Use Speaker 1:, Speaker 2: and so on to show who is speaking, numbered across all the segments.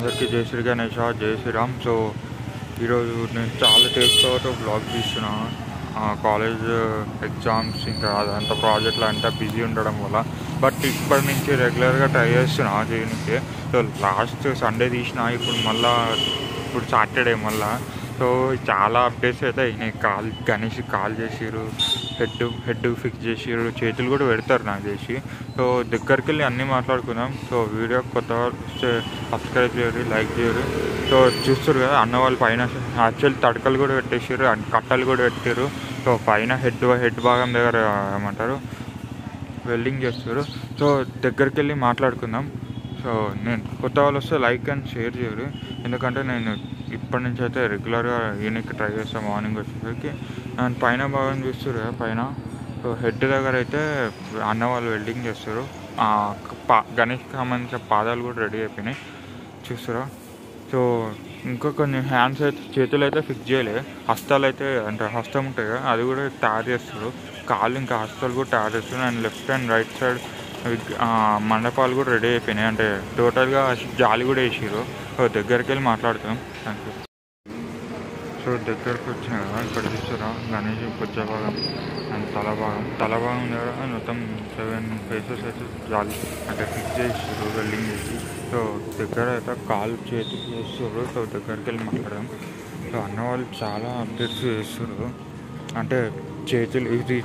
Speaker 1: అందరికీ జై శ్రీ గణేష, జై శ్రీరామ్. సో ఈరోజు నేను చాలా తేలికతో బ్లాగ్ తీస్తున్నా. కాలేజ్ ఎగ్జామ్స్ ఇంకా అదంతా ప్రాజెక్టులు అంతా బిజీ ఉండడం వల్ల. బట్ ఇప్పటి నుంచి రెగ్యులర్గా ట్రై చేస్తున్నా దీనికి. సో లాస్ట్ సండే తీసిన, ఇప్పుడు సాటర్డే మళ్ళా. సో చాలా అప్డేట్స్ అయితే అయినాయి. గణేష్ కాల్ చేసిర్రు, హెడ్ ఫిక్స్ చేసిర్రు, చేతులు కూడా పెడతారు నాకు చేసి. సో దగ్గరికి వెళ్ళి అన్నీ మాట్లాడుకుందాం. సో వీడియో కొత్తగా వస్తే సబ్స్క్రైబ్ చేయరు, లైక్ చేయరు. సో చూస్తారు కదా, అన్న వాళ్ళు పైన యాక్చువల్ తడకలు కూడా పెట్టేసారు, కట్టలు కూడా పెట్టారు. సో పైన హెడ్ భాగం దగ్గర ఏమంటారు వెల్డింగ్ చేస్తారు. సో దగ్గరికి వెళ్ళి మాట్లాడుకుందాం. సో నేను కొత్త వాళ్ళు వస్తే లైక్ అండ్ షేర్ చేయరు, ఎందుకంటే నేను ఇప్పటి నుంచి అయితే రెగ్యులర్గా ఈయనకి ట్రై చేస్తాను. మార్నింగ్ వచ్చేసరికి అండ్ పైన భాగం చూస్తారు కదా, పైన సో హెడ్ దగ్గర అయితే అన్న వాళ్ళు వెల్డింగ్ చేస్తారు. గణేష్కి సంబంధించిన పాదాలు కూడా రెడీ అయిపోయినాయి చూస్తారా. సో ఇంకా కొన్ని హ్యాండ్స్ అయితే, చేతులు అయితే ఫిక్స్ చేయలేదు. హస్తాలు అయితే అంటే హస్తం ఉంటాయి కదా, అది కూడా తయారు చేస్తారు. కాళ్ళు ఇంకా హస్తాలు కూడా తయారు చేస్తారు. And left and right side మండపాలు కూడా రెడీ అయిపోయినాయి. అంటే టోటల్గా జాలి కూడా వేసారు. సో దగ్గరికి వెళ్ళి మాట్లాడుతాం. Thank you. సో దగ్గరకు వచ్చినా కదా, ఇక్కడ చూస్తారా గణేష్ బుజ్జ భాగం అండ్ తల భాగం దగ్గర మొత్తం 7 ఫేసెస్ అయితే జాలి అంటే ఫిక్స్ చేస్తారు వెల్డింగ్ చేసి. సో దగ్గర అయితే కాలు చేతికి చేస్తారు. సో దగ్గరికి వెళ్ళి మాట్లాడదాం. సో అన్న వాళ్ళు చాలా అప్డేట్స్ చేస్తారు. అంటే చేతులు ఇది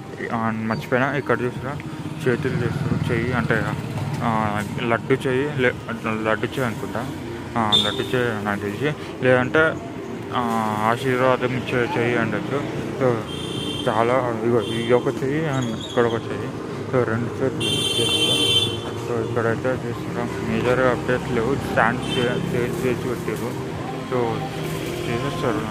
Speaker 1: మర్చిపోయినా, ఇక్కడ చూసారా చేతులు చేస్తారు. చెయ్యి అంటే లడ్డు చెయ్యి అనుకుంటా, లడ్డు చెయ్యి నాకు తెలిసి, లేదంటే ఆశీర్వాదం చెయ్యి అండొచ్చు. సో చాలా ఇది ఒక చెయ్యి అండ్ ఇక్కడ ఒక చెయ్యి. సో 2 చేతులు చేస్తారు. సో ఇక్కడైతే చేస్తున్నాం. మేజర్గా అప్డేట్స్ లేవు. స్టాండ్స్ చేసి పెట్టారు. సో చేసేస్తారు.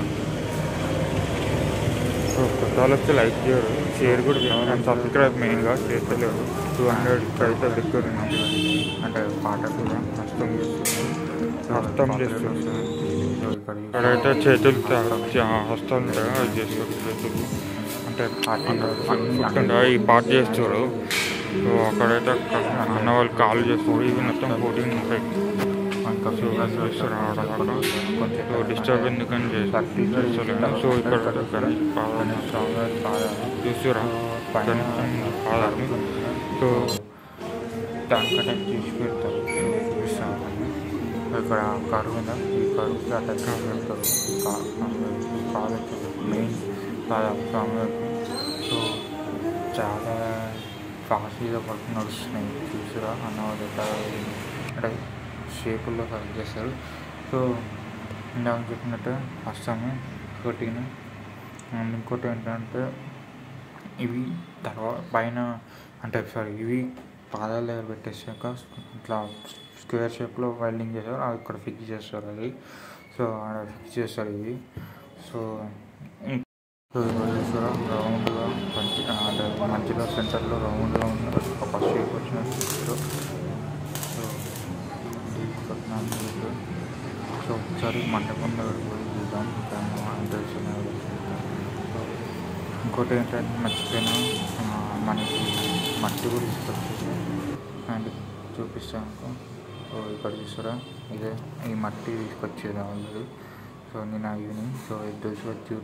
Speaker 1: సో కొత్త వాళ్ళు వస్తే లైక్ చేయరు, షేర్ కూడా చేయాలి అండ్ సబ్స్క్రైబ్ మెయిన్గా చేస్తలేరు. 200 ఇక్కడైతే దగ్గర అంటే పాట కూడా హస్తం చేస్తుంది. ఇక్కడైతే చేతులు హస్తాలు ఉంటాయి, అది చేస్తారు. చేతులు అంటే ఫుట్ ఈ పార్ట్ చేస్తారు. సో అక్కడైతే అన్న వాళ్ళు కాలు చేస్తారు. ఇవి మొత్తం 14 ఉంటాయి. సో డిస్టర్బ్ ఎందుకని చేస్తారు. సో ఇక్కడ చూస్తురా పాదాలు. సో దానికంటే తీసి పెడతారు, చూపిస్తాను. ఇక్కడ కరువు ఉందా, ఈ కరువుకి అటాచ్ పెడతారు. కాలు మెయిన్ పాదాలు. సో చాలా ఫాస్ట్గా వర్క్ నడుస్తున్నాయి చూసారా. అన్న వాళ్ళు అంటే షేపుల్లో కరెక్ట్ చేస్తారు. సో ఇందాక చెప్పినట్టు వస్తాము ఒకటిని. అండ్ ఇంకోటి ఏంటంటే ఇవి తర్వాత పైన అంటే ఇవి పాదాల దగ్గర పెట్టేసాక ఇట్లా స్క్వేర్ షేప్లో వెల్డింగ్ చేస్తారు. అది ఇక్కడ ఫిక్స్ చేస్తారు. అది సో అక్కడ ఫిక్స్ చేస్తారు ఇవి. సో చూసారా రౌండ్గా అంటే మధ్యలో సెంటర్లో రౌండ్గా ఉన్న ఒక షేప్ వచ్చినట్టు. సో ఒకసారి మండపం దగ్గర పోయి చూద్దాం. ఇంకోటి ఏంటంటే మర్చిపోయినా, మనకి మట్టి కూడా తీసుకొచ్చేసి అండ్ చూపిస్తాను. సో ఇక్కడ చూసారా, ఇదే ఈ మట్టి తీసుకొచ్చేది ఆల్రెడీ. సో నేను ఈవినింగ్ సో వచ్చి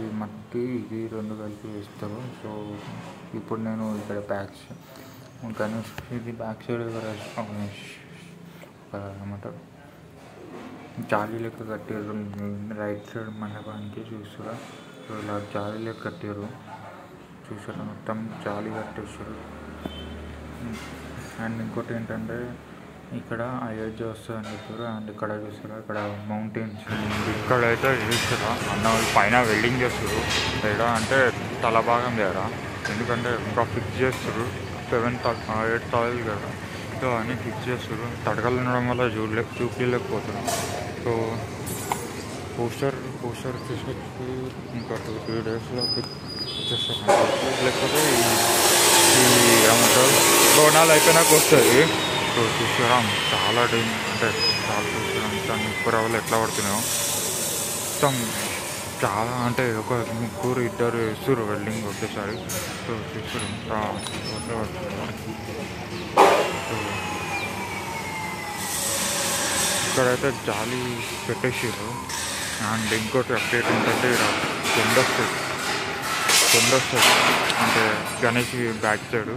Speaker 1: ఈ మట్టి ఇది 2 కలిపి వేస్తారు. సో ఇప్పుడు నేను ఇక్కడ గణేష్ ఇది బ్యాక్ సైడ్ ఏమంటారు జాలీ లెక్క కట్టారు. రైట్ సైడ్ మండపానికి చూసారా. సో ఇలా జాలీ లెక్క కట్టారు చూసారా, మొత్తం జాలీ కట్టేసారు. అండ్ ఇంకోటి ఏంటంటే ఇక్కడ అయోధ్య వస్తుందని చెప్పారు. అండ్ ఇక్కడ చూసారా, ఇక్కడ మౌంటైన్స్ ఇక్కడైతే చూసారా అన్న వాళ్ళు పైన వెల్డింగ్ చేస్తారు. ఇక్కడ అంటే తల భాగం దగ్గర, ఎందుకంటే ఇంకా ఫిక్స్ చేస్తారు. 8 తాళాలు కదా, సో అన్నీ ఫిక్స్ చేస్తారు. తడకలు ఉండడం వల్ల చూపించలేకపోతున్నాం. సో పోస్టర్ తీసుకొచ్చి ఇంకా 2-3 డేస్లో వచ్చేస్తాను. లేకపోతే ఈ ఏమంటారు బోనాలు అయిపోయినాక వస్తుంది. సో చూసారా చాలా అంటే చాలా చూసారా మొత్తం నిప్పు రవ్వలు ఎట్లా పడుతున్నాయో. మొత్తం చాలా అంటే ఒక 3-2 వేస్తారు వెల్డింగ్ ఒకేసారి. సో చూసారు ఎంత పడుతుందో. సో ఇక్కడైతే జాలి పెట్టేసారు. అండ్ ఇంకోటి అప్డేట్ ఏంటంటే ఇక్కడ కొండ వస్తుంది అంటే గణేష్ బ్యాక్ సైడ్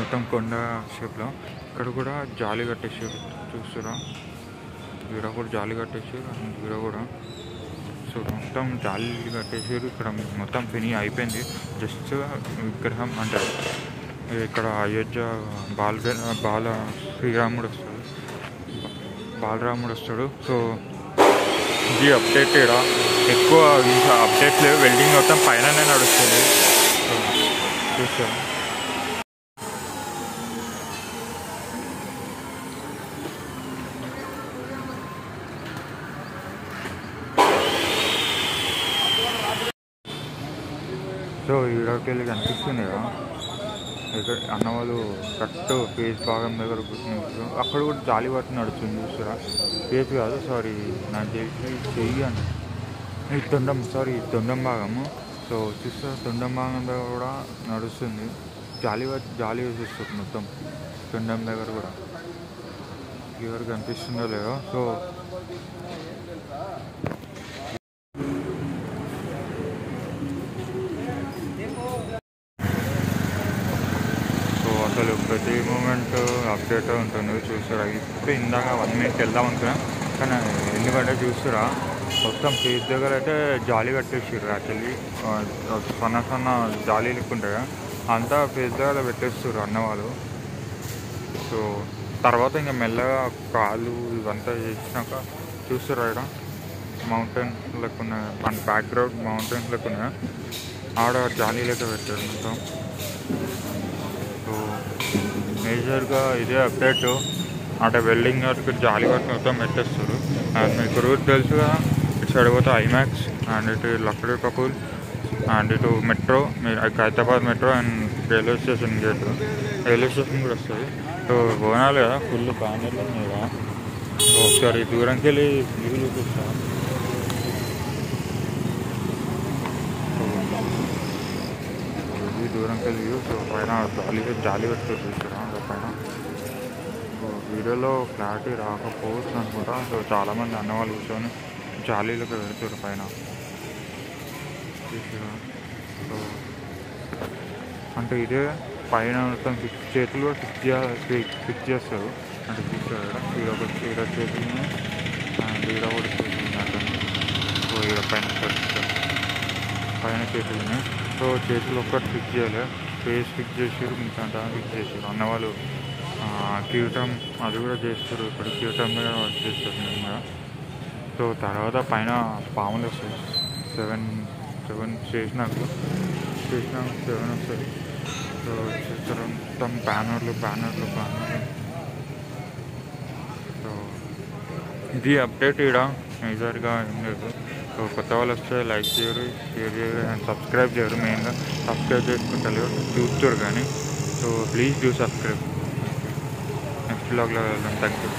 Speaker 1: మొత్తం కొండ షేప్లో ఇక్కడ కూడా జాలి కట్టేసారు. చూస్తురా, ఈడ కూడా జాలి కట్టేసారు. అండ్ ఈడ కూడా సో మొత్తం జాలి కట్టేసారు. ఇక్కడ మొత్తం అయిపోయింది. జస్ట్ విగ్రహం అంటే ఇక్కడ అయోధ్య బాలరాముడు వస్తాడు. సో ఇది అప్డేట్. ఇక్కడ ఎక్కువ అప్డేట్స్ లేవు. వెల్డింగ్ మొత్తం పైననే నడుస్తుంది. సో చూస్తాం. సో ఈడకి వెళ్ళి కనిపిస్తుంది కదా, ఇక్కడ అన్నవాళ్ళు కరెక్ట్ ఫేస్ భాగం దగ్గర కూర్చున్నారు. అక్కడ కూడా జాలి పట్టి నడుస్తుంది. చూస్తారా, ఫేస్ కాదు, సారీ నాకు తెలిసి చెయ్యి అని తొండం భాగము. సో చూస్తా, తొండం భాగం దగ్గర కూడా నడుస్తుంది. జాలి వేసేస్తుంది మొత్తం తొండం దగ్గర కూడా. ఎవరు కనిపిస్తుందో లేదో. సో అసలు ప్రతి మూమెంట్ అప్డేట్ ఉంటుంది. చూస్తారా, ఇప్పుడు ఇందాక 1 minute వెళ్దాం అనుకున్నా, కానీ ఎందుకంటే చూస్తారా మొత్తం ఫేస్ దగ్గర అయితే జాలి కట్టేసారు. యాక్చువల్లీ సన్న జాలి లెక్కుంటాయి, అంతా ఫేస్ దగ్గర పెట్టేస్తారు అన్నవాళ్ళు. సో తర్వాత ఇంకా మెల్లగా కాళ్ళు ఇవంతా చేసినాక చూస్తారా, ఇక్కడ మౌంటైన్ లెక్కున్నాయి, అండ్ బ్యాక్గ్రౌండ్ మౌంటైన్స్ లెక్కున్నాయి, ఆడ జాలి లెక్క పెట్టారు మొత్తం. సో మేజర్గా ఇదే అప్డేట్. అంటే వెల్డింగ్ వరకు జాలి వరకు మొత్తం పెట్టేస్తారు. అండ్ మీకు రూట్ తెలుసు కదా, ఇటు సైడ్ పోతే ఐమాక్స్, అండ్ ఇటు లక్డీ కపూల్, అండ్ ఇటు మెట్రో, మీరు Hyderabad metro and railway station gate, railway station కూడా వస్తుంది. సో బోనాలు కదా, ఫుల్ బ్యానర్లు ఉన్నాయి కదా. సో ఒకసారి దూరంకి వెళ్ళి వ్యూ చూపిస్తాను. దూరంకి వెళ్ళి వ్యూ. సో పైన జాలి పెట్టి చూస్తారా పైన. సో వీడియోలో క్లారిటీ రాకపోవచ్చు అనుకుంటా. సో చాలామంది అన్నవాళ్ళు కూర్చొని జాలీలకు పెడతారు పైన చూసారా. సో అంటే ఇదే పైన మొత్తం చేతులు కూడా ఫిక్స్ చేస్తారు. అంటే చూస్తారు ఈడ చేతులు అండ్ ఈడ కూడా చేతులు ఉన్నాయి. సో ఈడ పైన చేతులు ఉన్నాయి. సో చేతులు ఒక్కటి ఫిక్స్ చేయలే, ఫేస్ ఫిక్స్ చేసారు, ఇంకా ఫిక్స్ చేసారు. అన్నవాళ్ళు కిరీటం అది కూడా చేస్తారు. ఇప్పుడు కిరీటం మీద వర్క్ చేస్తారు నిజంగా. సో తర్వాత పైన పాములు వస్తాయి. సెవెన్ చేసినాక 7 వస్తాయి. సో చేస్తారు మొత్తం బ్యానర్లు. సో ఇది అప్డేట్. ఇక్కడ మేజర్గా ఏం లేదు. సో కొత్త వాళ్ళు వస్తే లైక్ చేయరు, షేర్ చేయరు అండ్ సబ్స్క్రైబ్ చేయరు. మెయిన్గా సబ్స్క్రైబ్ చేసుకుంటలేరు, చూస్తారు కానీ. So please do subscribe. Next బ్లాగ్లో వెళ్దాం. Thank you.